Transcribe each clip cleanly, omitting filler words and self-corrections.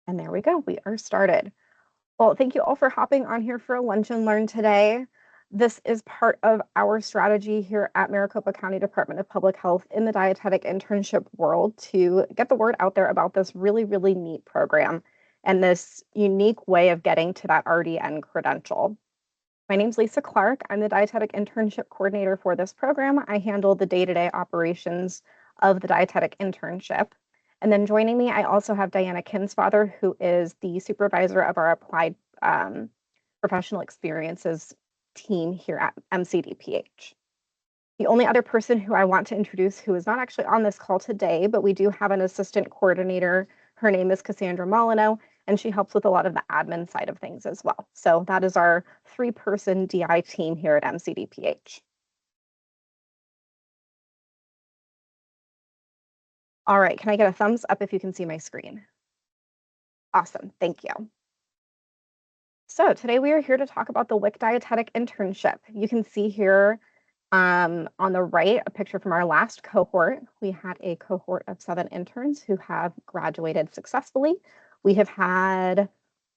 And there we go, we are started. Well, thank you all for hopping on here for a lunch and learn today. This is part of our strategy here at Maricopa County Department of Public Health in the dietetic internship world to get the word out there about this really, really neat program and this unique way of getting to that RDN credential. My name's Lisa Clark. I'm the dietetic internship coordinator for this program. I handle the day-to-day operations of the dietetic internship. And then joining me, I also have Diana Kinsfather, who is the supervisor of our applied professional experiences team here at MCDPH. The only other person who I want to introduce who is not actually on this call today, but we do have an assistant coordinator. Her name is Cassandra Molyneux, and she helps with a lot of the admin side of things as well. So that is our 3-person DI team here at MCDPH. All right, can I get a thumbs up if you can see my screen? Awesome, thank you. So today we are here to talk about the WIC Dietetic Internship. You can see here on the right, a picture from our last cohort. We had a cohort of 7 interns who have graduated successfully. We have had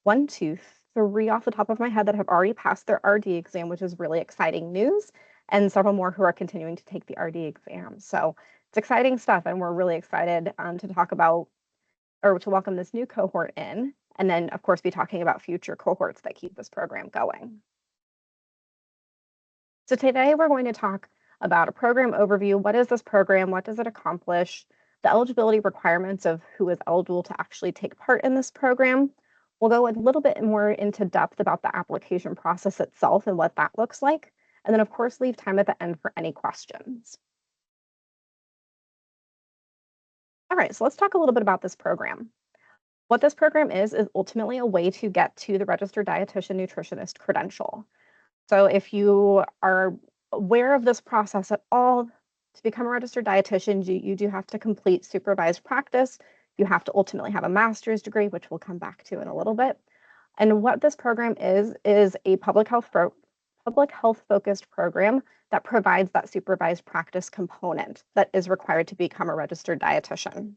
1, 2, 3 off the top of my head that have already passed their RD exam, which is really exciting news, and several more who are continuing to take the RD exam. So it's exciting stuff, and we're really excited to talk about or to welcome this new cohort in, and then of course be talking about future cohorts that keep this program going. So today we're going to talk about a program overview. What is this program? What does it accomplish? The eligibility requirements of who is eligible to actually take part in this program. We'll go a little bit more into depth about the application process itself and what that looks like. And then of course, leave time at the end for any questions. All right, so let's talk a little bit about this program. What this program is ultimately a way to get to the registered dietitian nutritionist credential. So if you are aware of this process at all, to become a registered dietitian, you do have to complete supervised practice. You have to ultimately have a master's degree, which we'll come back to in a little bit. And what this program is a public health focused program that provides that supervised practice component that is required to become a registered dietitian.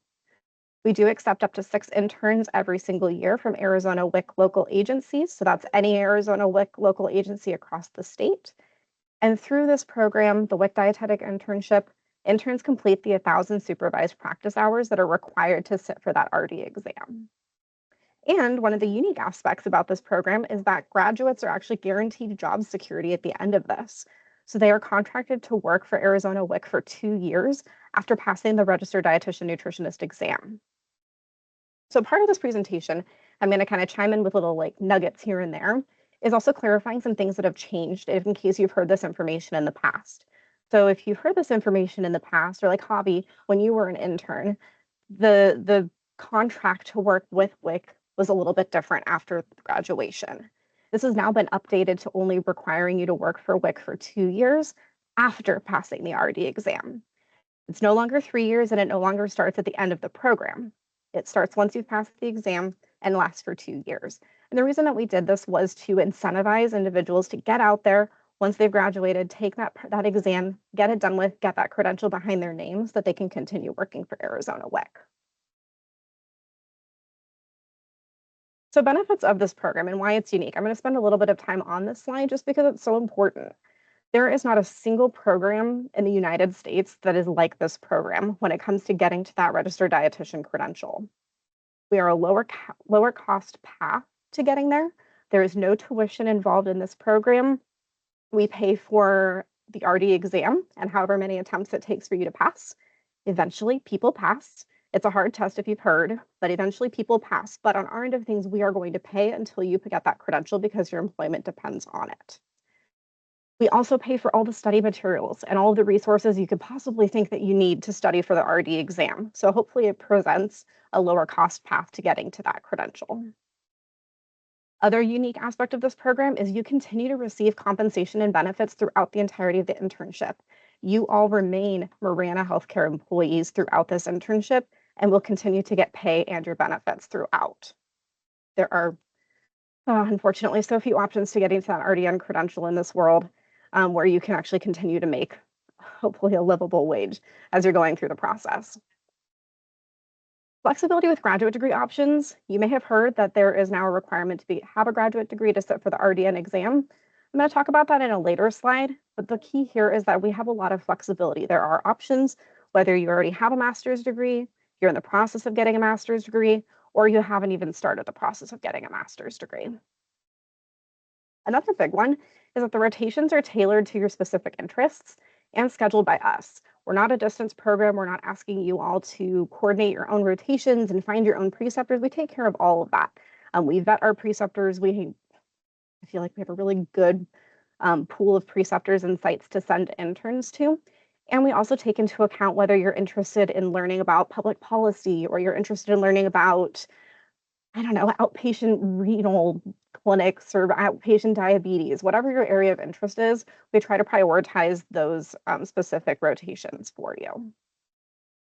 We do accept up to 6 interns every single year from Arizona WIC local agencies. So that's any Arizona WIC local agency across the state. And through this program, the WIC Dietetic Internship, interns complete the 1,000 supervised practice hours that are required to sit for that RD exam. And one of the unique aspects about this program is that graduates are actually guaranteed job security at the end of this. So they are contracted to work for Arizona WIC for 2 years after passing the registered dietitian nutritionist exam. So part of this presentation, I'm going to kind of chime in with little like nuggets here and there, is also clarifying some things that have changed in case you've heard this information in the past. So if you've heard this information in the past, or like Hobby, when you were an intern, the contract to work with WIC was a little bit different after graduation. This has now been updated to only requiring you to work for WIC for 2 years after passing the RD exam. It's no longer 3 years, and it no longer starts at the end of the program. It starts once you've passed the exam and lasts for 2 years. And the reason that we did this was to incentivize individuals to get out there once they've graduated, take that exam, get it done with, get that credential behind their names so that they can continue working for Arizona WIC. So benefits of this program and why it's unique. I'm going to spend a little bit of time on this slide just because it's so important. There is not a single program in the United States that is like this program when it comes to getting to that registered dietitian credential. We are a lower cost path to getting there. There is no tuition involved in this program. We pay for the RD exam and however many attempts it takes for you to pass. Eventually, people pass. It's a hard test if you've heard, but eventually people pass. But on our end of things, we are going to pay until you get that credential because your employment depends on it. We also pay for all the study materials and all of the resources you could possibly think that you need to study for the RD exam. So hopefully it presents a lower cost path to getting to that credential. Other unique aspect of this program is you continue to receive compensation and benefits throughout the entirety of the internship. You all remain Marana Healthcare employees throughout this internship and will continue to get pay and your benefits throughout. There are unfortunately so few options to getting to that RDN credential in this world where you can actually continue to make hopefully a livable wage as you're going through the process. Flexibility with graduate degree options. You may have heard that there is now a requirement to have a graduate degree to sit for the RDN exam. I'm going to talk about that in a later slide, but the key here is that we have a lot of flexibility. There are options, whether you already have a master's degree, you're in the process of getting a master's degree, or you haven't even started the process of getting a master's degree. Another big one is that the rotations are tailored to your specific interests and scheduled by us. We're not a distance program. We're not asking you all to coordinate your own rotations and find your own preceptors. We take care of all of that. We vet our preceptors. I feel like we have a really good pool of preceptors and sites to send interns to. And we also take into account whether you're interested in learning about public policy or you're interested in learning about, I don't know, outpatient renal clinics or outpatient diabetes, whatever your area of interest is, we try to prioritize those specific rotations for you.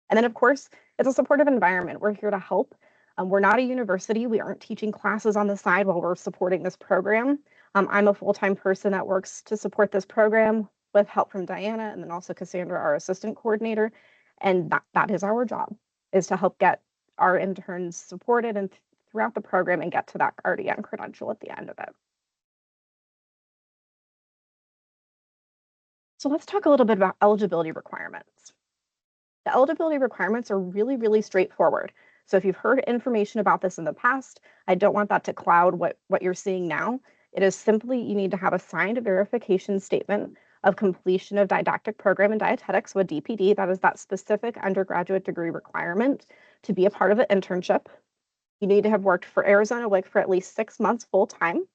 And then, of course, it's a supportive environment. We're here to help. We're not a university. We aren't teaching classes on the side while we're supporting this program. I'm a full-time person that works to support this program with help from Diana and then also Cassandra, our assistant coordinator. And that is our job, is to help get our interns supported and throughout the program and get to that RDN credential at the end of it. So let's talk a little bit about eligibility requirements. The eligibility requirements are really, really straightforward. So if you've heard information about this in the past, I don't want that to cloud what you're seeing now. It is simply you need to have a signed verification statement of completion of didactic program in dietetics with DPD. That is that specific undergraduate degree requirement to be a part of an internship. You need to have worked for Arizona WIC for at least 6 months full-time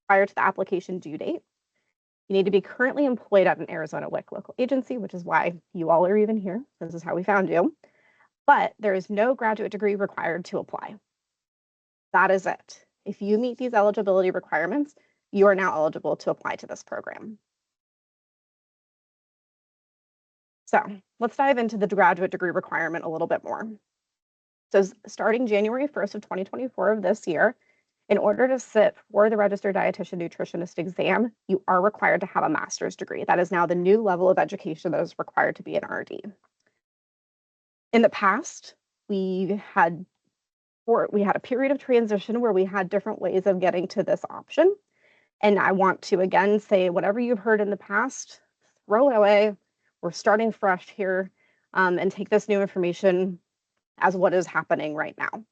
prior to the application due date. You need to be currently employed at an Arizona WIC local agency, which is why you all are even here. This is how we found you. But there is no graduate degree required to apply. That is it. If you meet these eligibility requirements, you are now eligible to apply to this program. So let's dive into the graduate degree requirement a little bit more. So starting January 1st of 2024 of this year, in order to sit for the registered dietitian nutritionist exam, you are required to have a master's degree. That is now the new level of education that is required to be an RD. In the past, we had a period of transition where we had different ways of getting to this option. And I want to again say, whatever you've heard in the past, throw it away. We're starting fresh here, and take this new information as what is happening right now.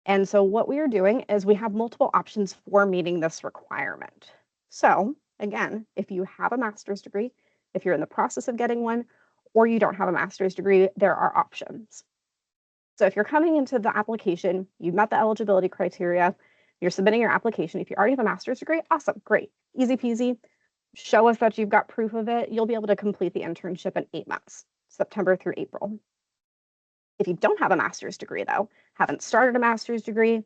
And so what we are doing is we have multiple options for meeting this requirement. So again, if you have a master's degree, if you're in the process of getting one, or you don't have a master's degree, there are options. So if you're coming into the application, you've met the eligibility criteria, you're submitting your application. If you already have a master's degree, awesome, great, easy peasy. Show us that you've got proof of it. You'll be able to complete the internship in 8 months, September through April. If you don't have a master's degree, though, haven't started a master's degree,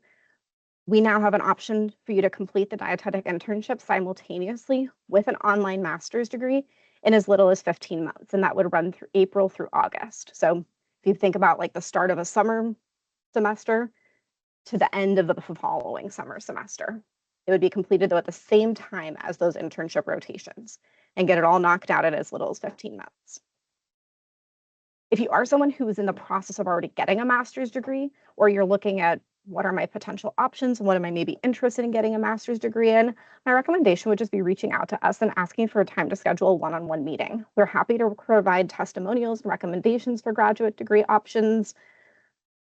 we now have an option for you to complete the dietetic internship simultaneously with an online master's degree in as little as 15 months, and that would run through April through August. So if you think about like the start of a summer semester to the end of the following summer semester, it would be completed though at the same time as those internship rotations and get it all knocked out at as little as 15 months. If you are someone who is in the process of already getting a master's degree, or you're looking at what are my potential options, what am I maybe interested in getting a master's degree in, my recommendation would just be reaching out to us and asking for a time to schedule a one-on-one meeting. We're happy to provide testimonials and recommendations for graduate degree options.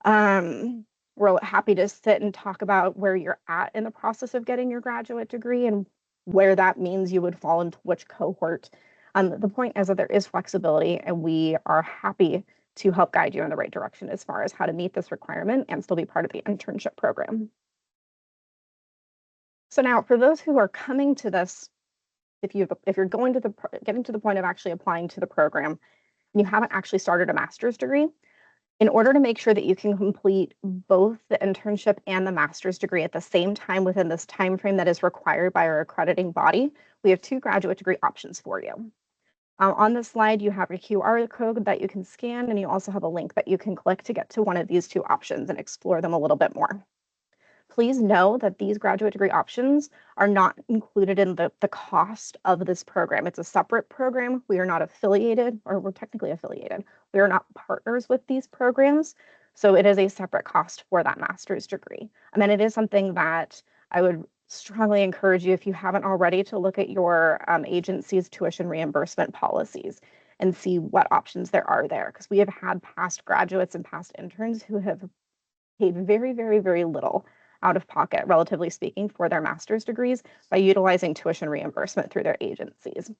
We're happy to sit and talk about where you're at in the process of getting your graduate degree and where that means you would fall into which cohort. The point is that there is flexibility, and we are happy to help guide you in the right direction as far as how to meet this requirement and still be part of the internship program. So now, for those who are coming to this, if you're getting to the point of actually applying to the program, and you haven't actually started a master's degree, in order to make sure that you can complete both the internship and the master's degree at the same time within this time frame that is required by our accrediting body, we have 2 graduate degree options for you. On this slide, you have a QR code that you can scan, and you also have a link that you can click to get to one of these 2 options and explore them a little bit more. Please know that these graduate degree options are not included in the cost of this program. It's a separate program. We are not affiliated, or we're technically affiliated. We are not partners with these programs. So it is a separate cost for that master's degree. I mean, it is something that I would strongly encourage you, if you haven't already, to look at your agency's tuition reimbursement policies and see what options there are there. Because we have had past graduates and past interns who have paid very, very, very little out of pocket, relatively speaking, for their master's degrees by utilizing tuition reimbursement through their agencies.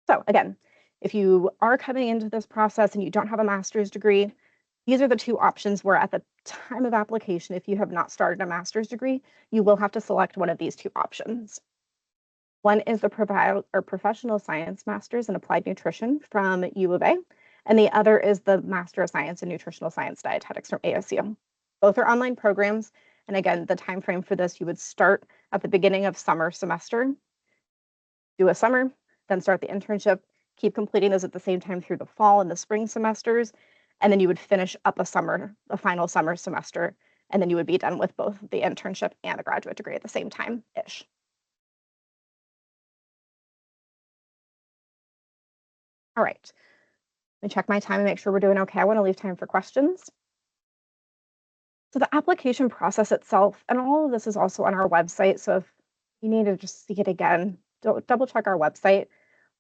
So again, if you are coming into this process and you don't have a master's degree, these are the two options where at the time of application, if you have not started a master's degree, you will have to select one of these two options. One is the professional science master's in applied nutrition from U of A, and the other is the Master of Science in Nutritional Science Dietetics from ASU. Both are online programs, and again, the time frame for this, you would start at the beginning of summer semester, do a summer, then start the internship, keep completing those at the same time through the fall and the spring semesters, and then you would finish up a final summer semester, and then you would be done with both the internship and the graduate degree at the same time-ish. All right, let me check my time and make sure we're doing okay. I want to leave time for questions. So the application process itself, and all of this is also on our website, so if you need to just see it again, double check our website.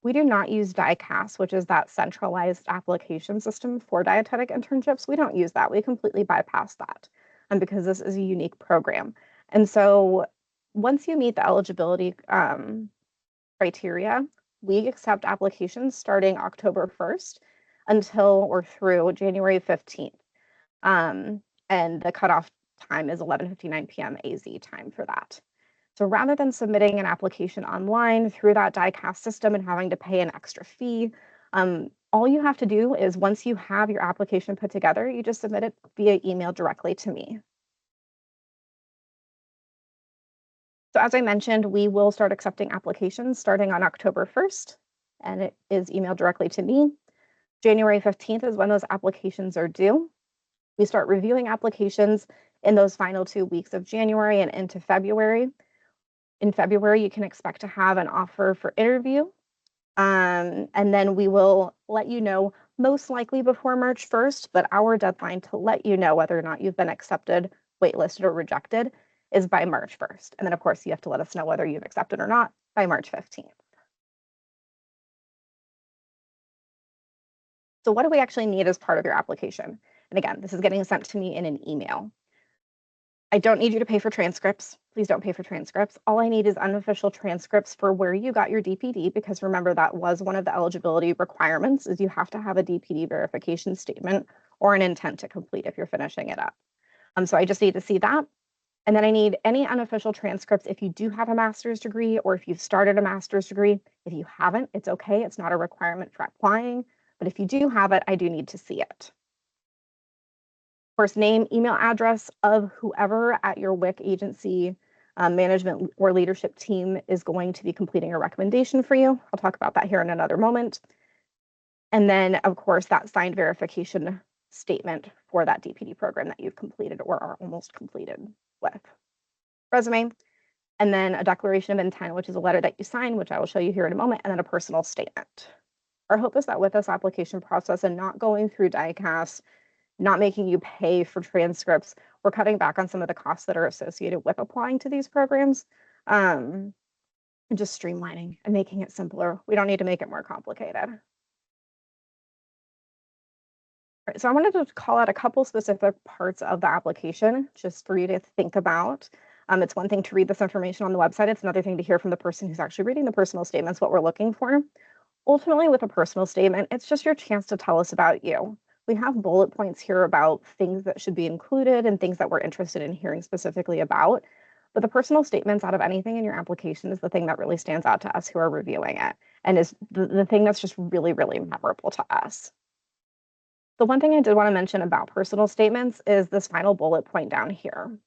We do not use DICAS, which is that centralized application system for dietetic internships. We don't use that. We completely bypass that because this is a unique program. And so once you meet the eligibility criteria, we accept applications starting October 1st until or through January 15th. And the cutoff time is 11:59 p.m. AZ time for that. So rather than submitting an application online through that DICAS system and having to pay an extra fee, all you have to do is once you have your application put together, you just submit it via email directly to me. So as I mentioned, we will start accepting applications starting on October 1st, and it is emailed directly to me. January 15th is when those applications are due. We start reviewing applications in those final 2 weeks of January and into February. In February, you can expect to have an offer for interview. And then we will let you know, most likely before March 1st, but our deadline to let you know whether or not you've been accepted, waitlisted, or rejected is by March 1st. And then, of course, you have to let us know whether you've accepted or not by March 15th. So what do we actually need as part of your application? And again, this is getting sent to me in an email. I don't need you to pay for transcripts. Please don't pay for transcripts. All I need is unofficial transcripts for where you got your DPD, because remember, that was one of the eligibility requirements, is you have to have a DPD verification statement or an intent to complete if you're finishing it up. So I just need to see that. And then I need any unofficial transcripts if you do have a master's degree or if you've started a master's degree. If you haven't, it's okay. It's not a requirement for applying. But if you do have it, I do need to see it. First name, email address of whoever at your WIC agency management or leadership team is going to be completing a recommendation for you. I'll talk about that here in another moment. And then, of course, that signed verification statement for that DPD program that you've completed or are almost completed with. Resume, and then a declaration of intent, which is a letter that you sign, which I will show you here in a moment, and then a personal statement. Our hope is that with this application process and not going through DICAS, not making you pay for transcripts, we're cutting back on some of the costs that are associated with applying to these programs, and just streamlining and making it simpler. We don't need to make it more complicated. Right, so I wanted to call out a couple specific parts of the application just for you to think about. It's one thing to read this information on the website. It's another thing to hear from the person who's actually reading the personal statements what we're looking for. Ultimately, with a personal statement, it's just your chance to tell us about you. We have bullet points here about things that should be included and things that we're interested in hearing specifically about. But the personal statements out of anything in your application is the thing that really stands out to us who are reviewing it and is the thing that's just really, really memorable to us. The one thing I did want to mention about personal statements is this final bullet point down here.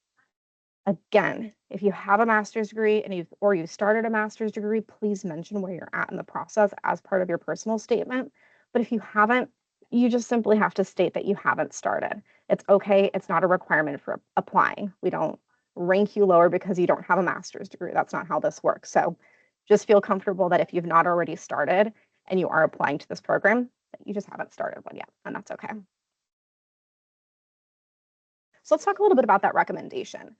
Again, if you have a master's degree and you've started a master's degree, please mention where you're at in the process as part of your personal statement. But if you haven't, you just simply have to state that you haven't started. It's okay. It's not a requirement for applying. We don't rank you lower because you don't have a master's degree. That's not how this works. So just feel comfortable that if you've not already started and you are applying to this program, that you just haven't started one yet, and that's okay. So let's talk a little bit about that recommendation.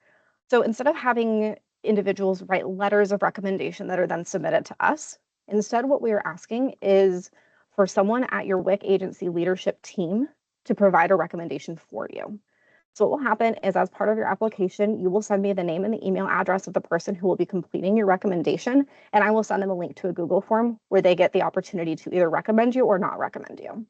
So instead of having individuals write letters of recommendation that are then submitted to us, instead what we are asking is for someone at your WIC agency leadership team to provide a recommendation for you. So what will happen is as part of your application, you will send me the name and the email address of the person who will be completing your recommendation, and I will send them a link to a Google form where they get the opportunity to either recommend you or not recommend you.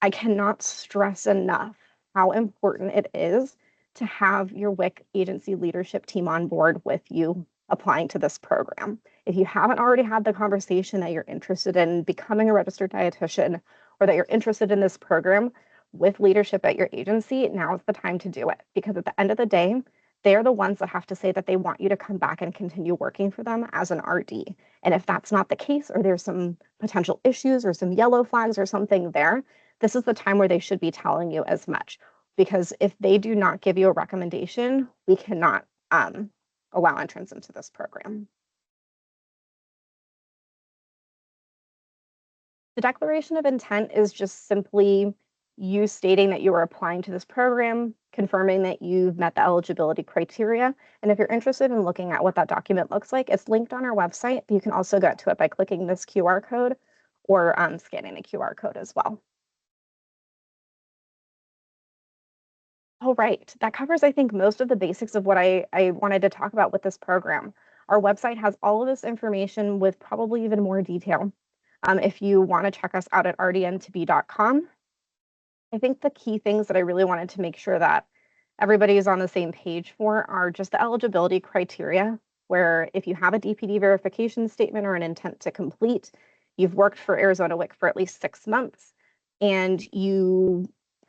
I cannot stress enough how important it is to have your WIC agency leadership team on board with you applying to this program. If you haven't already had the conversation that you're interested in becoming a registered dietitian or that you're interested in this program with leadership at your agency, now is the time to do it. Because at the end of the day, they're the ones that have to say that they want you to come back and continue working for them as an RD. And if that's not the case, or there's some potential issues or some yellow flags or something there, this is the time where they should be telling you as much. Because if they do not give you a recommendation, we cannot allow entrance into this program. The declaration of intent is just simply you stating that you are applying to this program, confirming that you've met the eligibility criteria. And if you're interested in looking at what that document looks like, it's linked on our website. You can also get to it by clicking this QR code or scanning the QR code as well. Oh, right. That covers, I think, most of the basics of what I wanted to talk about with this program. Our website has all of this information with probably even more detail. If you want to check us out at rdn2b.com, I think the key things that I really wanted to make sure that everybody is on the same page for are just the eligibility criteria, where if you have a DPD verification statement or an intent to complete, you've worked for Arizona WIC for at least 6 months, and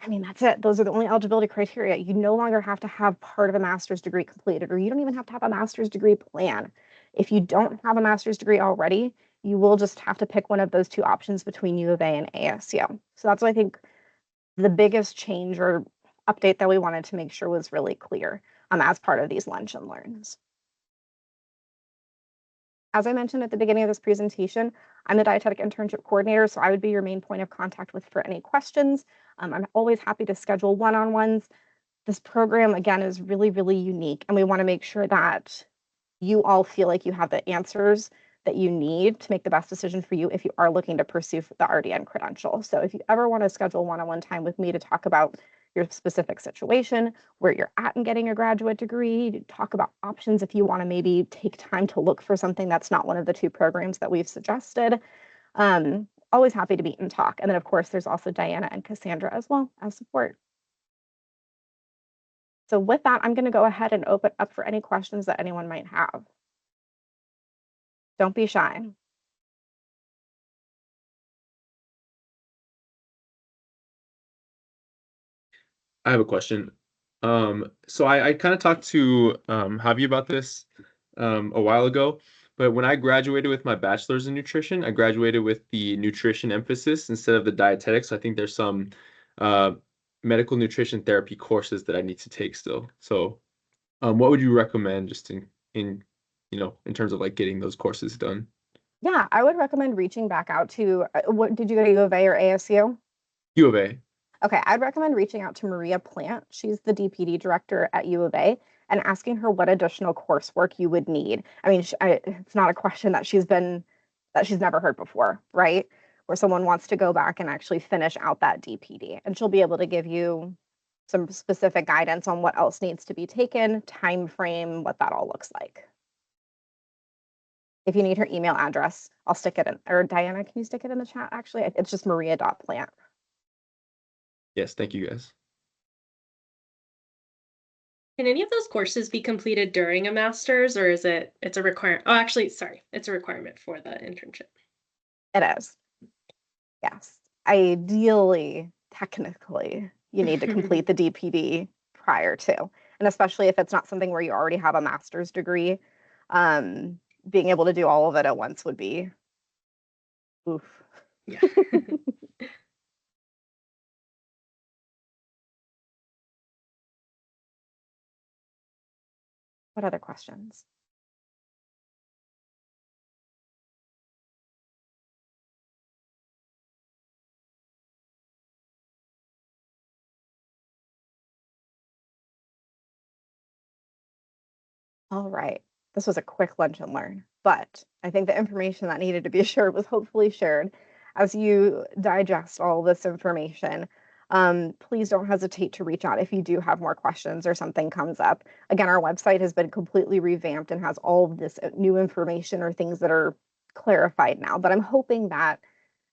that's it. Those are the only eligibility criteria. You no longer have to have part of a master's degree completed, or you don't even have to have a master's degree plan. If you don't have a master's degree already, you will just have to pick one of those two options between U of A and ASU. So that's what I think the biggest change or update that we wanted to make sure was really clear as part of these lunch and learns. As I mentioned at the beginning of this presentation, I'm the dietetic internship coordinator, so I would be your main point of contact for any questions. I'm always happy to schedule one-on-ones. This program, again, is really, really unique, and we want to make sure that you all feel like you have the answers that you need to make the best decision for you if you are looking to pursue the RDN credential. So if you ever want to schedule one-on-one time with me to talk about your specific situation, where you're at in getting a graduate degree, to talk about options if you want to maybe take time to look for something that's not one of the two programs that we've suggested, always happy to meet and talk. And then, of course, there's also Diana and Cassandra as well as support. So with that, I'm going to go ahead and open up for any questions that anyone might have. Don't be shy. I have a question. So I kind of talked to Javi about this a while ago, but when I graduated with my bachelor's in nutrition, I graduated with the nutrition emphasis instead of the dietetics. I think there's some uh, medical nutrition therapy courses that I need to take still. So, what would you recommend just in terms of like getting those courses done? Yeah, I would recommend reaching back out to, what did you go to U of A or ASU? U of A. Okay, I'd recommend reaching out to Maria Plant. She's the DPD director at U of A and asking her what additional coursework you would need. I mean, it's not a question that she's never heard before, right? Where someone wants to go back and actually finish out that DPD, and she'll be able to give you some specific guidance on what else needs to be taken, time frame, what that all looks like. If you need her email address, I'll stick it in, or Diana, can you stick it in the chat? Actually, it's just maria.plant. Yes, thank you guys. Can any of those courses be completed during a master's, or it's a requirement? Oh, actually, sorry, it's a requirement for the internship. It is. Yes. Ideally, technically, you need to complete the DPD prior to, and especially if it's not something where you already have a master's degree, being able to do all of it at once would be oof. Yeah. What other questions? All right. This was a quick lunch and learn, but I think the information that needed to be shared was hopefully shared. As you digest all this information, please don't hesitate to reach out if you do have more questions or something comes up. Again, our website has been completely revamped and has all of this new information or things that are clarified now. But I'm hoping that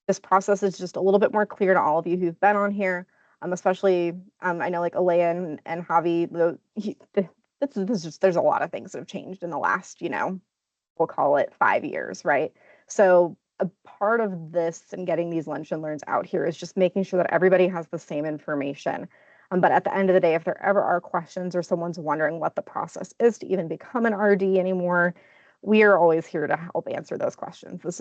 this process is just a little bit more clear to all of you who've been on here, especially I know like Alea and Javi. There's a lot of things that have changed in the last, we'll call it 5 years, right? So a part of this and getting these lunch and learns out here is just making sure that everybody has the same information. But at the end of the day, if there ever are questions or someone's wondering what the process is to even become an RD anymore, we are always here to help answer those questions. This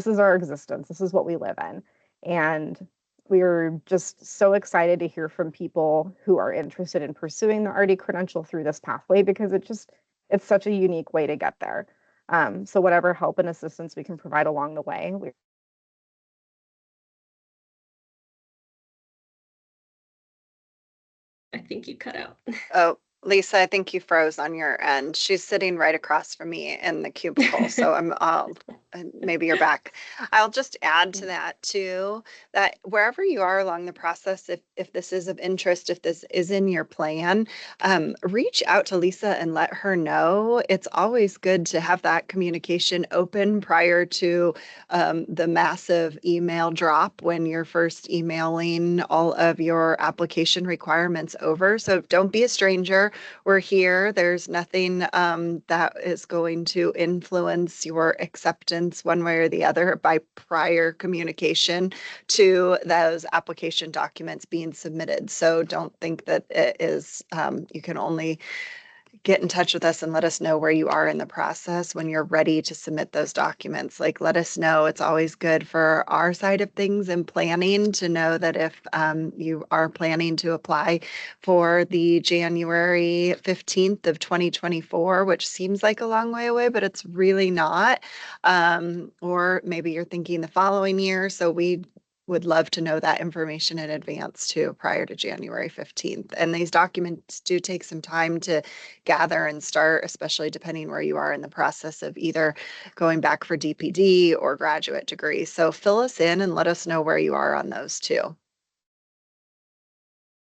is our existence. This is what we live in. And we're just so excited to hear from people who are interested in pursuing the RD credential through this pathway because it's such a unique way to get there. So whatever help and assistance we can provide along the way, I think you cut out. Oh, Lisa, I think you froze on your end. She's sitting right across from me in the cubicle, so maybe you're back. I'll just add to that too, that wherever you are along the process, if this is of interest, if this is in your plan, reach out to Lisa and let her know. It's always good to have that communication open prior to the massive email drop when you're first emailing all of your application requirements over. So don't be a stranger. We're here. There's nothing that is going to influence your acceptance one way or the other by prior communication to those application documents being submitted. So don't think that it is, you can only get in touch with us and let us know where you are in the process when you're ready to submit those documents. Like, let us know. It's always good for our side of things and planning to know that if you are planning to apply for the January 15th of 2024, which seems like a long way away, but it's really not. Or maybe you're thinking the following year. So we would love to know that information in advance too, prior to January 15th. And these documents do take some time to gather and start, especially depending where you are in the process of either going back for DPD or graduate degree. So fill us in and let us know where you are on those too.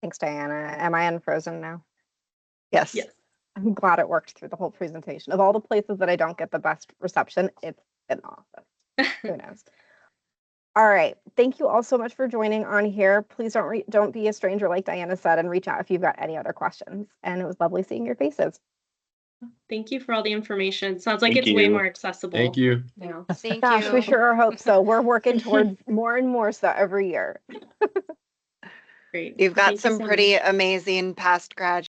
thanks, Diana. Am I unfrozen now? Yes. Yes. I'm glad it worked through the whole presentation. Of all the places that I don't get the best reception, it's an office. Who knows? All right. Thank you all so much for joining on here. Please don't be a stranger, like Diana said, and reach out if you've got any other questions. And it was lovely seeing your faces. Thank you for all the information. Sounds like Thank it's way you. more accessible. Thank you. Now. Thank Gosh, you. we sure hope so. We're working towards more and more so every year. Great. You've got Thank you some so pretty much. amazing past graduates